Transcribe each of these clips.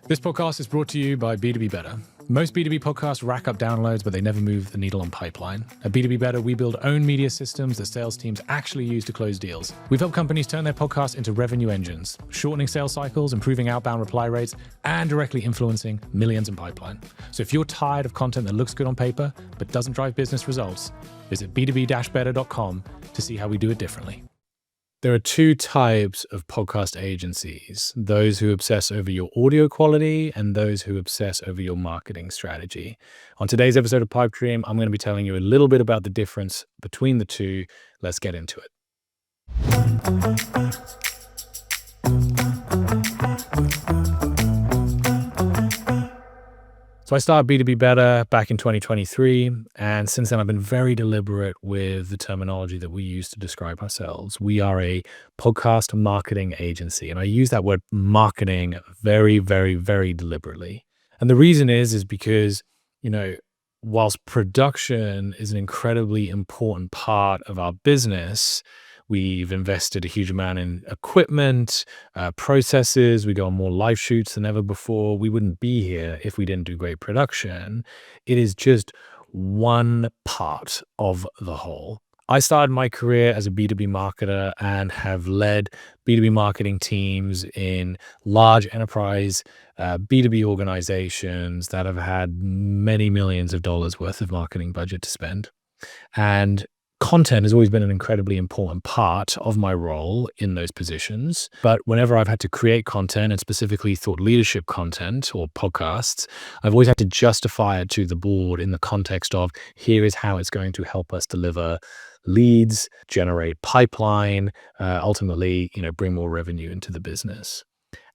This podcast is brought to you by B2B Better. Most B2B podcasts rack up downloads, but they never move the needle on pipeline. At B2B Better, we build own media systems that sales teams actually use to close deals. We've helped companies turn their podcasts into revenue engines, shortening sales cycles, improving outbound reply rates, and directly influencing millions in pipeline. So if you're tired of content that looks good on paper, but doesn't drive business results, visit b2b-better.com to see how we do it differently. There are two types of podcast agencies, those who obsess over your audio quality and those who obsess over your marketing strategy. On today's episode of Pipe Dream, I'm going to be telling you a little bit about the difference between the two. Let's get into it. So I started B2B Better back in 2023, and since then I've been very deliberate with the terminology that we use to describe ourselves. We are a podcast marketing agency, and I use that word marketing very, very, very deliberately. And the reason is because, whilst production is an incredibly important part of our business, we've invested a huge amount in equipment, processes. We go on more live shoots than ever before. We wouldn't be here if we didn't do great production. It is just one part of the whole. I started my career as a B2B marketer and have led B2B marketing teams in large enterprise B2B organizations that have had many millions of dollars worth of marketing budget to spend. And content has always been an incredibly important part of my role in those positions. But whenever I've had to create content, and specifically thought leadership content or podcasts, I've always had to justify it to the board in the context of here is how it's going to help us deliver leads, generate pipeline, ultimately, bring more revenue into the business.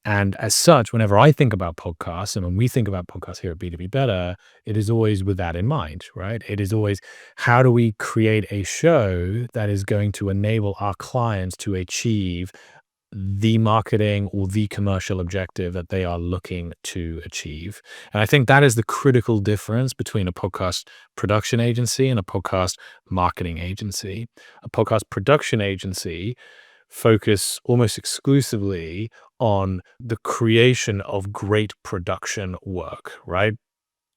And as such, whenever I think about podcasts, and when we think about podcasts here at B2B Better, it is always with that in mind, right? It is always, how do we create a show that is going to enable our clients to achieve the marketing or the commercial objective that they are looking to achieve? And I think that is the critical difference between a podcast production agency and a podcast marketing agency. A podcast production agency focus almost exclusively on the creation of great production work, right?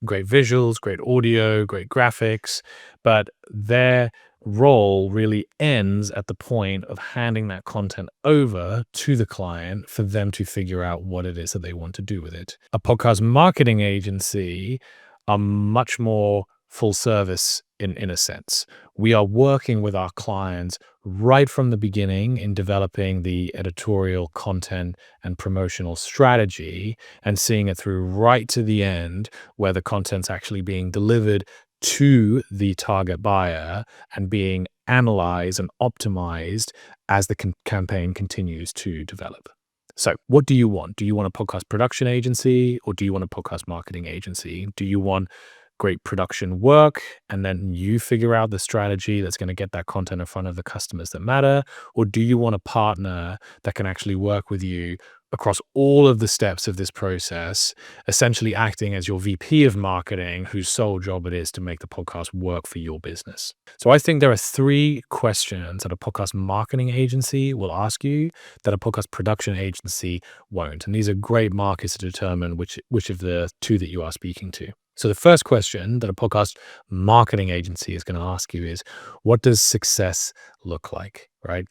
Great visuals, great audio, great graphics, but their role really ends at the point of handing that content over to the client for them to figure out what it is that they want to do with it. A podcast marketing agency are much more full service in a sense. We are working with our clients right from the beginning in developing the editorial content and promotional strategy and seeing it through right to the end where the content's actually being delivered to the target buyer and being analyzed and optimized as the campaign continues to develop. So what do you want? Do you want a podcast production agency or do you want a podcast marketing agency? Do you want great production work and then you figure out the strategy that's going to get that content in front of the customers that matter? Or do you want a partner that can actually work with you across all of the steps of this process, essentially acting as your VP of marketing, whose sole job it is to make the podcast work for your business? So I think there are three questions that a podcast marketing agency will ask you that a podcast production agency won't. And these are great markers to determine which of the two that you are speaking to. So the first question that a podcast marketing agency is going to ask you is, what does success look like, right?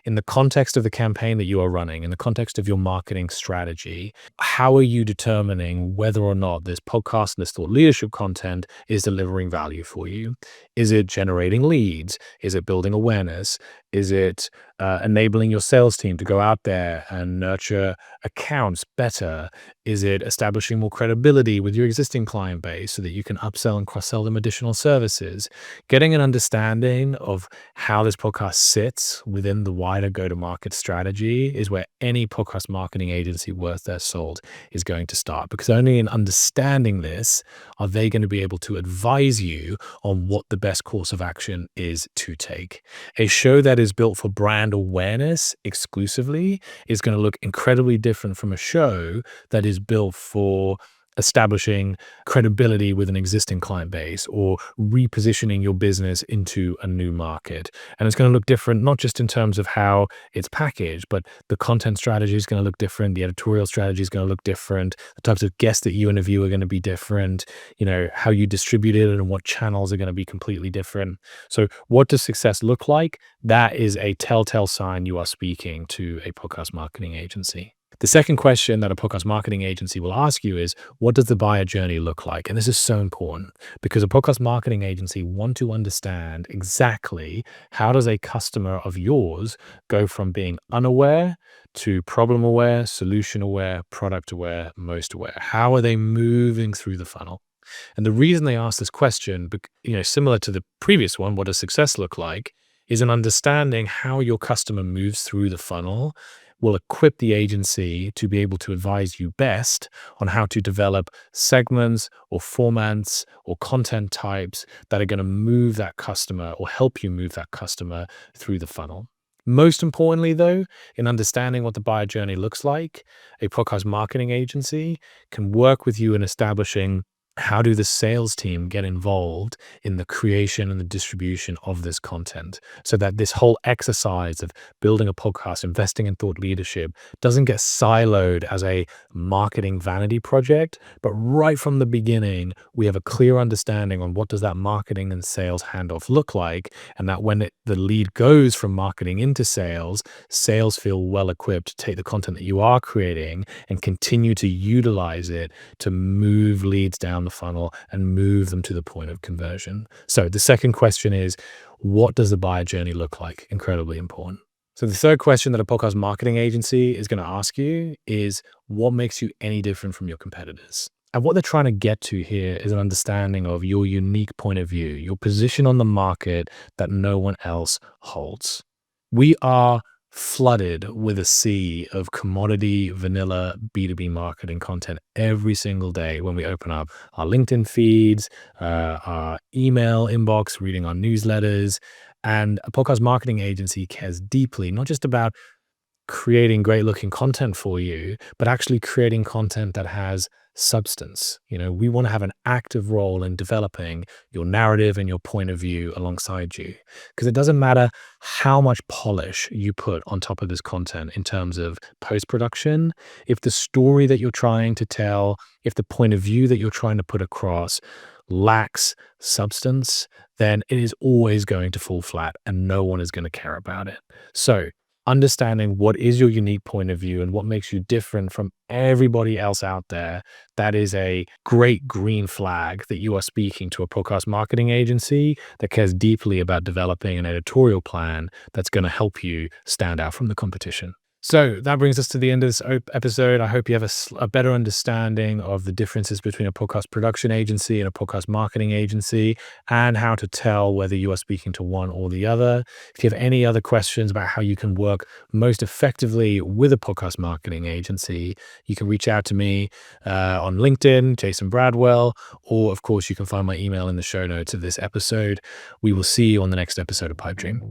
In the context of the campaign that you are running, in the context of your marketing strategy, how are you determining whether or not this podcast, this thought leadership content is delivering value for you? Is it generating leads? Is it building awareness? Is it enabling your sales team to go out there and nurture accounts better? Is it establishing more credibility with your existing client base so that you can upsell and cross-sell them additional services? Getting an understanding of how this podcast sits within the wider go-to-market strategy is where any podcast marketing agency worth their salt is going to start, because only in understanding this are they going to be able to advise you on what the best course of action is to take. A show that is built for brand awareness exclusively is going to look incredibly different from a show that is built for establishing credibility with an existing client base or repositioning your business into a new market. And it's going to look different, not just in terms of how it's packaged, but the content strategy is going to look different. The editorial strategy is going to look different. The types of guests that you interview are going to be different. How you distribute it and what channels are going to be completely different. So what does success look like? That is a telltale sign you are speaking to a podcast marketing agency. The second question that a podcast marketing agency will ask you is, what does the buyer journey look like? And this is so important because a podcast marketing agency want to understand exactly how does a customer of yours go from being unaware to problem aware, solution aware, product aware, most aware. How are they moving through the funnel? And the reason they ask this question, similar to the previous one, what does success look like, is an understanding how your customer moves through the funnel will equip the agency to be able to advise you best on how to develop segments or formats or content types that are going to move that customer or help you move that customer through the funnel. Most importantly, though, in understanding what the buyer journey looks like, a podcast marketing agency can work with you in establishing how do the sales team get involved in the creation and the distribution of this content so that this whole exercise of building a podcast, investing in thought leadership doesn't get siloed as a marketing vanity project, but right from the beginning, we have a clear understanding on what does that marketing and sales handoff look like, and that when the lead goes from marketing into sales, sales feel well equipped to take the content that you are creating and continue to utilize it to move leads down the funnel and move them to the point of conversion. So the second question is, what does the buyer journey look like? Incredibly important. So the third question that a podcast marketing agency is going to ask you is, what makes you any different from your competitors? And what they're trying to get to here is an understanding of your unique point of view, your position on the market that no one else holds. We are flooded with a sea of commodity vanilla B2B marketing content every single day when we open up our LinkedIn feeds, our email inbox, reading our newsletters. And a podcast marketing agency cares deeply, not just about creating great looking content for you, but actually creating content that has substance. We want to have an active role in developing your narrative and your point of view alongside you. Because it doesn't matter how much polish you put on top of this content in terms of post-production, if the story that you're trying to tell, if the point of view that you're trying to put across lacks substance, then it is always going to fall flat and no one is going to care about it. So understanding what is your unique point of view and what makes you different from everybody else out there, that is a great green flag that you are speaking to a podcast marketing agency that cares deeply about developing an editorial plan that's going to help you stand out from the competition. So that brings us to the end of this episode. I hope you have a better understanding of the differences between a podcast production agency and a podcast marketing agency and how to tell whether you are speaking to one or the other. If you have any other questions about how you can work most effectively with a podcast marketing agency, you can reach out to me on LinkedIn, Jason Bradwell, or of course you can find my email in the show notes of this episode. We will see you on the next episode of Pipe Dream.